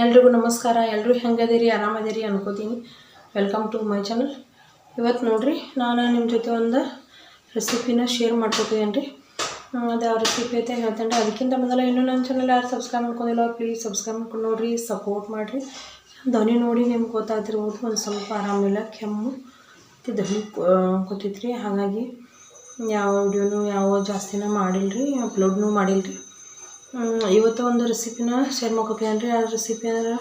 ಎಲ್ರಿಗೂ ನಮಸ್ಕಾರ. ಎಲ್ಲರೂ ಹೆಂಗದಿರಿ? ಆರಾಮದಿರಿ ಅನ್ಕೋತೀನಿ. Welcome to my channel. ಇವತ್ತು ನೋಡ್ರಿ ನಾನು ನಿಮ್ಮ ಜೊತೆ ಒಂದು ರೆಸಿಪಿನ ಶೇರ್ ಮಾಡ್ಕೊತೀನಿ ರೀ. ಅದು ಯಾವ ರೆಸಿಪಿ ಐತೆ ಹೇಳ್ತೇನೆ. ಅದಕ್ಕಿಂತ ಮೊದಲ ಇನ್ನೂ ನನ್ನ ಚಾನಲ್ ಯಾರು ಸಬ್ಸ್ಕ್ರೈಬ್ ಮಾಡ್ಕೊಂಡಿಲ್ಲ ಪ್ಲೀಸ್ ಸಬ್ಸ್ಕ್ರೈಬ್ ಮಾಡ್ಕೊಂಡು ನೋಡಿರಿ, ಸಪೋರ್ಟ್ ಮಾಡಿರಿ. ಧ್ವನಿ ನೋಡಿ ನಿಮ್ಗೆ ಗೊತ್ತಾಗ್ತಿರ್ಬೋದು, ಒಂದು ಸ್ವಲ್ಪ ಆರಾಮಿಲ್ಲ, ಕೆಮ್ಮು ಮತ್ತು ಧ್ವನಿ ಕೂತೈತ್ರಿ. ಹಾಗಾಗಿ ಯಾವ ವಿಡಿಯೋನು ಜಾಸ್ತಿನ ಮಾಡಿಲ್ರಿ, ಅಪ್ಲೋಡ್ನೂ ಮಾಡಿಲ್ರಿ. ಇವತ್ತು ಒಂದು ರೆಸಿಪಿನ ಶೇರ್ ಮಾಡ್ಕೊತೀನಿ ರೀ. ಆ ರೆಸಿಪಿ ಅಂದ್ರೆ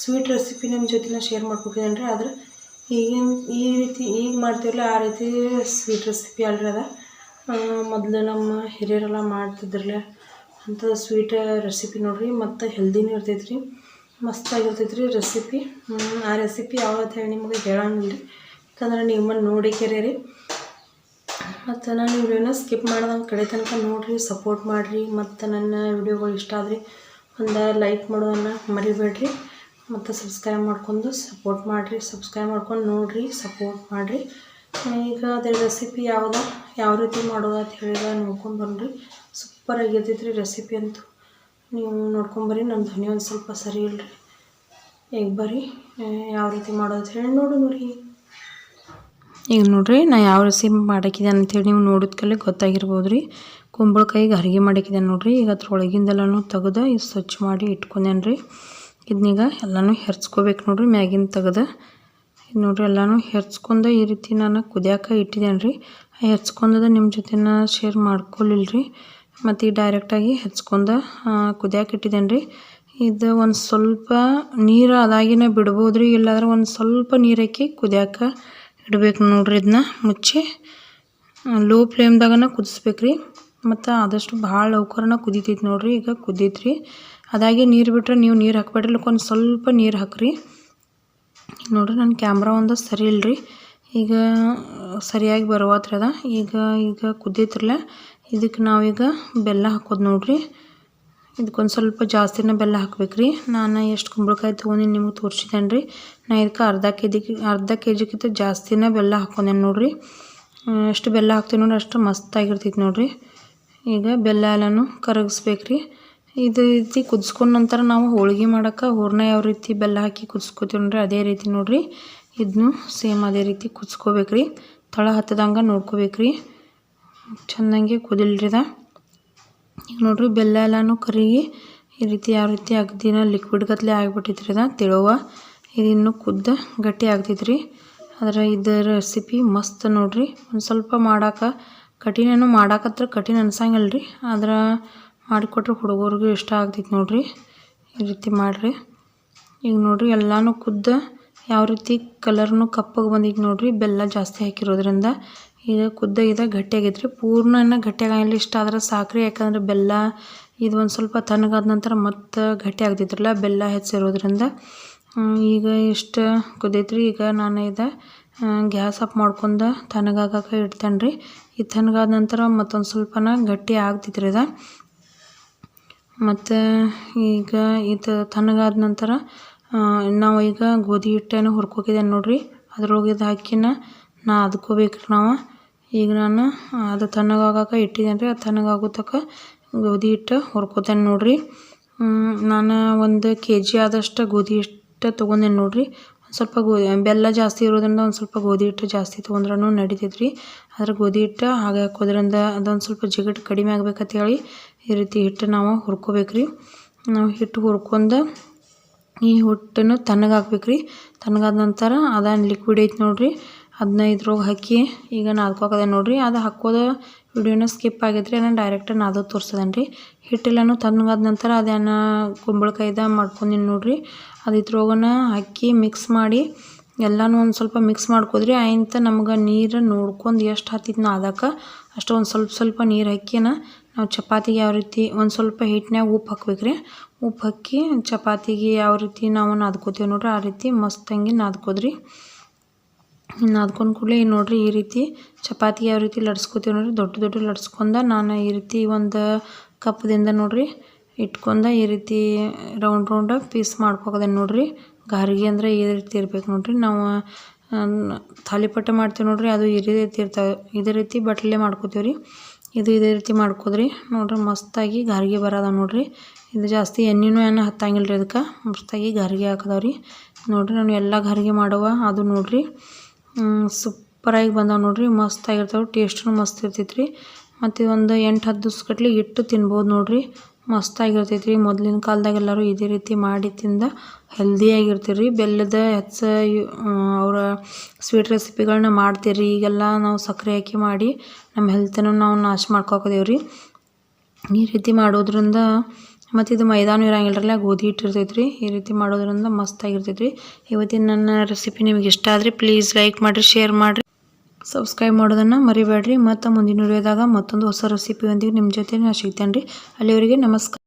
ಸ್ವೀಟ್ ರೆಸಿಪಿ ನಿಮ್ಮ ಜೊತೆ ಶೇರ್ ಮಾಡ್ಕೊತೀನಿ ರೀ. ಆದ್ರೆ ಈ ರೀತಿ ಈಗ ಮಾಡ್ತೀವಲ್ಲ ಆ ರೀತಿ ಸ್ವೀಟ್ ರೆಸಿಪಿ ಅಲ್ರಿ ಅದ. ಮೊದಲು ನಮ್ಮ ಹಿರಿಯರೆಲ್ಲ ಮಾಡ್ತಿದ್ರಲ್ಲ ಅಂಥ ಸ್ವೀಟ್ ರೆಸಿಪಿ ನೋಡಿರಿ. ಮತ್ತು ಹೆಲ್ದಿನೂ ಇರ್ತೈತೆ ರೀ, ಮಸ್ತಾಗಿರ್ತೈತೆ ರೀ ರೆಸಿಪಿ. ಆ ರೆಸಿಪಿ ಯಾವತ್ತು ಹೇಳಿ ನಿಮಗೆ ಹೇಳಂಗಿಲ್ಲ ರೀ, ಯಾಕಂದ್ರೆ ನೀವು ನೋಡಿಕೆರೆ ರೀ. ಮತ್ತು ನಾನು ವಿಡಿಯೋನ ಸ್ಕಿಪ್ ಮಾಡ್ದಂಗೆ ಕಡೆ ತನಕ ನೋಡಿರಿ, ಸಪೋರ್ಟ್ ಮಾಡಿರಿ. ಮತ್ತು ನನ್ನ ವಿಡಿಯೋಗಳು ಇಷ್ಟ ಆದರೆ ಒಂದು ಲೈಕ್ ಮಾಡೋದನ್ನು ಮರಿಬೇಡ್ರಿ. ಮತ್ತು ಸಬ್ಸ್ಕ್ರೈಬ್ ಮಾಡ್ಕೊಂಡು ಸಪೋರ್ಟ್ ಮಾಡಿರಿ. ಸಬ್ಸ್ಕ್ರೈಬ್ ಮಾಡ್ಕೊಂಡು ನೋಡಿರಿ, ಸಪೋರ್ಟ್ ಮಾಡಿರಿ. ಈಗ ಅದ್ರ ರೆಸಿಪಿ ಯಾವ ರೀತಿ ಮಾಡೋದು ಅಂತ ಹೇಳಿದ್ರೆ ನೋಡ್ಕೊಂಡು ಬನ್ನಿರಿ. ಸೂಪರಾಗಿ ಇರ್ತೈತೆ ರೀ ರೆಸಿಪಿ ಅಂತೂ. ನೀವು ನೋಡ್ಕೊಂಬರ್ರಿ. ನನ್ನ ಧ್ವನಿ ಒಂದು ಸ್ವಲ್ಪ ಸರಿ ಇಲ್ಲರಿ, ಈಗ ಬರ್ರಿ ಯಾವ ರೀತಿ ಮಾಡೋದು ಹೇಳಿ ನೋಡೋಣ ರೀ. ಈಗ ನೋಡಿರಿ ನಾ ಯಾವ ರೆಸಿಪಿ ಮಾಡಾಕಿದೆ ಅಂಥೇಳಿ ನೀವು ನೋಡಿದ್ಕಲ್ಲೇ ಗೊತ್ತಾಗಿರ್ಬೋದು ರೀ. ಕುಂಬಳಕಾಯಿಗೆ ಹರಿಗೆ ಮಾಡಾಕಿದೆ ನೋಡಿರಿ. ಈಗ ಅದ್ರೊಳಗಿಂದೆಲ್ಲನೂ ತೆಗೆದು ಇದು ಸ್ವಚ್ಛ ಮಾಡಿ ಇಟ್ಕೊಂಡೇನೆ ರೀ. ಇದನ್ನೀಗ ಎಲ್ಲನೂ ಹೆರ್ಚ್ಕೋಬೇಕು ನೋಡಿರಿ, ಮ್ಯಾಗಿನ ತೆಗೆದು. ಇದು ನೋಡಿರಿ ಎಲ್ಲನೂ ಹೆರ್ಚ್ಕೊಂಡು ಈ ರೀತಿ ನಾನು ಕುದಿಯೋಕೆ ಇಟ್ಟಿದ್ದೇನೆ ರೀ. ಹೆರ್ಚ್ಕೊಂಡದ ನಿಮ್ಮ ಜೊತೆ ಶೇರ್ ಮಾಡ್ಕೊಳ್ಳಿಲ್ಲ ರೀ. ಮತ್ತು ಈಗ ಡೈರೆಕ್ಟಾಗಿ ಹೆಚ್ಕೊಂಡು ಕುದಿಯೋಕೆ ಇಟ್ಟಿದ್ದೇನೆ ರೀ. ಇದು ಒಂದು ಸ್ವಲ್ಪ ನೀರು ಅದಾಗಿನ ಬಿಡ್ಬೋದು ರೀ, ಇಲ್ಲಾಂದ್ರೆ ಒಂದು ಸ್ವಲ್ಪ ನೀರು ಹಾಕಿ ಕುದಿಯೋಕೆ ಇಡಬೇಕು ನೋಡ್ರಿ. ಇದನ್ನ ಮುಚ್ಚಿ ಲೋ ಫ್ಲೇಮ್ದಾಗನ ಕುದಿಸ್ಬೇಕು ರೀ. ಮತ್ತು ಆದಷ್ಟು ಭಾಳ ಲೌಕರನ ಕುದೀತೈತಿ ನೋಡಿರಿ. ಈಗ ಕುದೀತ್ರಿ, ಅದಾಗೆ ನೀರು ಬಿಟ್ರೆ ನೀವು ನೀರು ಹಾಕ್ಬೇಡ್ರಿ, ಒಂದು ಸ್ವಲ್ಪ ನೀರು ಹಾಕ್ರಿ. ನೋಡಿರಿ ನನ್ನ ಕ್ಯಾಮ್ರಾ ಒಂದು ಸರಿ ಇಲ್ಲರಿ, ಈಗ ಸರಿಯಾಗಿ ಬರುವತ್ರಿ ಅದ. ಈಗ ಕುದೀತ್ರಲ್ಲ, ಇದಕ್ಕೆ ನಾವೀಗ ಬೆಲ್ಲ ಹಾಕೋದು ನೋಡಿರಿ. ಇದಕ್ಕೊಂದು ಸ್ವಲ್ಪ ಜಾಸ್ತಿನೇ ಬೆಲ್ಲ ಹಾಕ್ಬೇಕ್ರಿ. ನಾನು ಎಷ್ಟು ಕುಂಬಳಕಾಯಿ ತೊಗೊಂಡಿನಿ ನಿಮಗೆ ತೋರಿಸಿದ್ದೇನೆ ರೀ. ನಾನು ಇದಕ್ಕೆ ಅರ್ಧ ಕೆ ಜಿಗಿಂತ ಜಾಸ್ತಿನೇ ಬೆಲ್ಲ ಹಾಕೊಂಡೇನೆ ನೋಡಿರಿ. ಎಷ್ಟು ಬೆಲ್ಲ ಹಾಕ್ತೀವಿ ನೋಡಿರಿ ಅಷ್ಟು ಮಸ್ತಾಗಿರ್ತೈತಿ ನೋಡಿರಿ. ಈಗ ಬೆಲ್ಲ ಎಲ್ಲನೂ ಕರಗಿಸ್ಬೇಕ್ರಿ. ಇದು ರೀತಿ ಕುದಿಸ್ಕೊಂಡ ನಂತರ ನಾವು ಹೋಳಿಗೆ ಮಾಡೋಕೆ ಹೂರಣ ಯಾವ ರೀತಿ ಬೆಲ್ಲ ಹಾಕಿ ಕುದಿಸ್ಕೊತೀವಿ ನೋಡಿರಿ, ಅದೇ ರೀತಿ ನೋಡಿರಿ ಇದನ್ನು ಸೇಮ್ ಅದೇ ರೀತಿ ಕುದಿಸ್ಕೋಬೇಕ್ರಿ. ತಳ ಹತ್ತದಂಗೆ ನೋಡ್ಕೋಬೇಕ್ರಿ, ಚೆನ್ನಾಗಿ ಕುದಿಲ್ರಿದ. ಈಗ ನೋಡಿರಿ ಬೆಲ್ಲ ಎಲ್ಲನೂ ಕರಗಿ ಈ ರೀತಿ ಯಾವ ರೀತಿ ಅಗದಿನ ಲಿಕ್ವಿಡ್ ಗತ್ಲೆ ಆಗಿಬಿಟ್ಟೈತ್ರಿ. ಅದ ತಿಳುವ ಇದಿನ್ನೂ ಕುದ್ದು ಗಟ್ಟಿ ಆಗ್ತೈತ್ರಿ. ಆದರೆ ಇದು ರೆಸಿಪಿ ಮಸ್ತ್ ನೋಡಿರಿ. ಒಂದು ಸ್ವಲ್ಪ ಮಾಡೋಕೆ ಕಠಿಣೇನು, ಮಾಡಾಕತ್ರ ಕಠಿಣ ಅನ್ಸಂಗಿಲ್ಲ ರೀ. ಆದ್ರೆ ಮಾಡಿಕೊಟ್ರೆ ಹುಡುಗರಿಗೂ ಇಷ್ಟ ಆಗ್ತೈತಿ ನೋಡಿರಿ. ಈ ರೀತಿ ಮಾಡಿರಿ. ಈಗ ನೋಡಿರಿ ಎಲ್ಲನೂ ಕುದ್ದು ಯಾವ ರೀತಿ ಕಲರ್ನು ಕಪ್ಪಗೆ ಬಂದೈತಿ ನೋಡಿರಿ, ಬೆಲ್ಲ ಜಾಸ್ತಿ ಹಾಕಿರೋದ್ರಿಂದ. ಈಗ ಕುದ್ದ ಗಟ್ಟಿ ಆಗೈತ್ರಿ. ಪೂರ್ಣ ಗಟ್ಟಿ ಆಗಂಗಿಲ್ಲ, ಇಷ್ಟ ಆದ್ರೆ ಸಾಕ್ರಿ. ಯಾಕಂದ್ರೆ ಬೆಲ್ಲ ಇದು ಒಂದು ಸ್ವಲ್ಪ ತಣ್ಣಗಾದ ನಂತರ ಮತ್ತೆ ಗಟ್ಟಿ ಆಗ್ತೈತ್ರಲ್ಲ ಬೆಲ್ಲ ಹೆಚ್ಚಿರೋದ್ರಿಂದ. ಈಗ ಇಷ್ಟು ಕುದೈತ್ರಿ. ಈಗ ನಾನು ಗ್ಯಾಸ್ ಆಫ್ ಮಾಡ್ಕೊಂಡು ತಣ್ಣಗಾಗಕ್ಕೆ ಇಡ್ತೇನೆ ರೀ. ಇದು ತಣ್ಣಗಾದ ನಂತರ ಮತ್ತೊಂದು ಸ್ವಲ್ಪನ ಗಟ್ಟಿ ಆಗ್ತೈತ್ರಿ ಇದು. ಮತ್ತು ಈಗ ಇದು ತಣ್ಣಗಾದ ನಂತರ ನಾವು ಈಗ ಗೋಧಿ ಹಿಟ್ಟನ್ನು ಹುರ್ಕೋಕಿದ್ದೇನೆ ನೋಡಿರಿ. ಅದ್ರೊಳಗೆ ಇದು ಹಾಕಿನ ಅದ್ಕೋಬೇಕ್ರಿ ನಾವು. ಈಗ ನಾನು ಅದು ತಣ್ಣಗಾಗಕ್ಕೆ ಇಟ್ಟಿದ್ದೇನೆ ರೀ. ಅದು ತಣ್ಣಗಾಗೋ ತನಕ ಗೋಧಿ ಹಿಟ್ಟು ಹುರ್ಕೋತೇನೆ ನೋಡಿರಿ. ನಾನು 1 kg ಆದಷ್ಟು ಗೋಧಿ ಹಿಟ್ಟು ತೊಗೊಂಡೇನೆ ನೋಡಿರಿ. ಒಂದು ಸ್ವಲ್ಪ ಬೆಲ್ಲ ಜಾಸ್ತಿ ಇರೋದ್ರಿಂದ ಒಂದು ಸ್ವಲ್ಪ ಗೋಧಿ ಹಿಟ್ಟು ಜಾಸ್ತಿ ತೊಗೊಂಡ್ರೂ ನಡಿತೈತ್ರಿ. ಆದರೆ ಗೋಧಿ ಹಿಟ್ಟು ಹಾಗೆ ಹಾಕೋದ್ರಿಂದ ಅದೊಂದು ಸ್ವಲ್ಪ ಜಿಗಟ್ ಕಡಿಮೆ ಆಗ್ಬೇಕಂತ ಹೇಳಿ ಈ ರೀತಿ ಹಿಟ್ಟು ನಾವು ಹುರ್ಕೋಬೇಕ್ರಿ. ನಾವು ಹಿಟ್ಟು ಹುರ್ಕೊಂಡು ಈ ಹಿಟ್ಟನ್ನು ತಣ್ಣಗಾಕ್ಬೇಕ್ರಿ. ತಣ್ಣಗಾದ ನಂತರ ಅದನ್ನು ಲಿಕ್ವಿಡ್ ಐತೆ ನೋಡಿರಿ, ಅದನ್ನ ಇದ್ರೊಳಗೆ ಹಾಕಿ ಈಗ ನಾದ್ಕೋಕದೆ ನೋಡಿರಿ. ಅದು ಹಾಕೋದು ವಿಡಿಯೋನ ಸ್ಕಿಪ್ ಆಗೈತ್ರಿ, ನಾನು ಡೈರೆಕ್ಟ್ ನಾದೋದು ತೋರಿಸೋದೇನೆ ರೀ. ಹಿಟ್ಟೆಲ್ಲನೂ ತಣ್ಣಗಾದ ನಂತರ ಅದನ್ನು ಕುಂಬಳಕಾಯ್ದ ಮಾಡ್ಕೊಂಡಿನಿ ನೋಡಿರಿ. ಅದು ಇದ್ರೊಳಗನ ಹಾಕಿ ಮಿಕ್ಸ್ ಮಾಡಿ ಎಲ್ಲನೂ ಒಂದು ಸ್ವಲ್ಪ ಮಿಕ್ಸ್ ಮಾಡ್ಕೋದ್ರಿ. ಆಯ್ತು ನಮ್ಗೆ ನೀರು ನೋಡ್ಕೊಂಡು ಎಷ್ಟು ಹತ್ತಿತ್ತು ನಾದಕ್ಕೆ ಅಷ್ಟು ಒಂದು ಸ್ವಲ್ಪ ನೀರು ಹಾಕಿನ ನಾವು ಚಪಾತಿಗೆ ಯಾವ ರೀತಿ ಒಂದು ಸ್ವಲ್ಪ ಹಿಟ್ಟಿನಾಗ ಉಪ್ಪು ಹಾಕ್ಬೇಕ್ರಿ. ಉಪ್ಪು ಹಾಕಿ ಚಪಾತಿಗೆ ಯಾವ ರೀತಿ ನಾವು ನಾದ್ಕೋತೀವಿ ನೋಡ್ರಿ ಆ ರೀತಿ ಮಸ್ತಂಗಿ ನಾದ್ಕೋದ್ರಿ. ನಾದ್ಕೊಂಡು ಕೂಡಲೇ ನೋಡಿರಿ ಈ ರೀತಿ ಚಪಾತಿ ಯಾವ ರೀತಿ ಲಡ್ಸ್ಕೊತೀವಿ ನೋಡಿರಿ, ದೊಡ್ಡ ಲಡ್ಸ್ಕೊಂಡು ನಾನು ಈ ರೀತಿ ಒಂದು ಕಪ್ದಿಂದ ನೋಡಿರಿ ಇಟ್ಕೊಂಡು ಈ ರೀತಿ ರೌಂಡ್ ಪೀಸ್ ಮಾಡ್ಕೋದೆ ನೋಡಿರಿ. ಗಾರಿಗೆ ಅಂದರೆ ಈ ರೀತಿ ಇರ್ಬೇಕು ನೋಡಿರಿ. ನಾವು ತಾಲಿಪಟ್ಟ ಮಾಡ್ತೀವಿ ನೋಡಿರಿ, ಅದು ಈ ರೀತಿ ಇರ್ತಾವೆ. ಇದೇ ರೀತಿ ಬಟ್ಲೆ ಮಾಡ್ಕೋತೀವಿ ರೀ. ಇದೇ ರೀತಿ ಮಾಡ್ಕೋದ್ರಿ ನೋಡ್ರಿ ಮಸ್ತಾಗಿ ಗಾರ್ಗಿ ಬರೋದ ನೋಡ್ರಿ. ಇದು ಜಾಸ್ತಿ ಎಣ್ಣೆನೂ ಹತ್ತಂಗಿಲ್ಲ ರೀ. ಅದಕ್ಕೆ ಮಸ್ತಾಗಿ ಗಾರ್ಗಿ ಹಾಕದವ್ರಿ ನೋಡ್ರಿ. ನಾನು ಎಲ್ಲ ಗಾರ್ಗಿ ಮಾಡುವ ಅದು ನೋಡ್ರಿ ಸೂಪರಾಗಿ ಬಂದಾವ ನೋಡ್ರಿ. ಮಸ್ತ್ ಆಗಿರ್ತಾವೆ, ಟೇಸ್ಟೂ ಮಸ್ತ್ ಇರ್ತೈತ್ರಿ. ಮತ್ತು ಒಂದು 8-10 ದಿವ್ಸಗಟ್ಲೆ ಇಟ್ಟು ತಿನ್ಬೋದು ನೋಡ್ರಿ. ಮಸ್ತಾಗಿರ್ತೈತ್ರಿ. ಮೊದಲಿನ ಕಾಲದಾಗ ಎಲ್ಲರೂ ಇದೇ ರೀತಿ ಮಾಡಿ ತಿಂದ ಹೆಲ್ದಿಯಾಗಿರ್ತೀರಿ. ಬೆಲ್ಲದ ಅವರ ಸ್ವೀಟ್ ರೆಸಿಪಿಗಳನ್ನ ಮಾಡ್ತೀರಿ. ಈಗೆಲ್ಲ ನಾವು ಸಕ್ಕರೆ ಹಾಕಿ ಮಾಡಿ ನಮ್ಮ ಹೆಲ್ತನ್ನು ನಾವು ನಾಶ ಮಾಡ್ಕೊಕೋದೇವ್ರಿ. ಈ ರೀತಿ ಮಾಡೋದ್ರಿಂದ ಮತ್ತು ಇದು ಮೈದಾನೂ ಇರಂಗಿಲ್ಲರಲ್ಲ, ಗೋಧಿ ಹಿಟ್ಟು ಇರ್ತೈತ್ರಿ. ಈ ರೀತಿ ಮಾಡೋದ್ರಿಂದ ಮಸ್ತಾಗಿರ್ತೈತ್ರಿ. ಇವತ್ತಿನ ನನ್ನ ರೆಸಿಪಿ ನಿಮಗೆ ಇಷ್ಟ ಆದರೆ ಪ್ಲೀಸ್ ಲೈಕ್ ಮಾಡಿರಿ, ಶೇರ್ ಮಾಡಿರಿ, ಸಬ್ಸ್ಕ್ರೈಬ್ ಮಾಡೋದನ್ನು ಮರಿಬೇಡ್ರಿ. ಮತ್ತು ಮುಂದಿನ ವಿಡಿಯೋದಾಗ ಮತ್ತೊಂದು ಹೊಸ ರೆಸಿಪಿಯೊಂದಿಗೆ ನಿಮ್ಮ ಜೊತೆ ನಾನು ಸಿಗ್ತೇನೆ ರೀ. ಅಲ್ಲಿವರೆಗೆ ನಮಸ್ಕಾರ.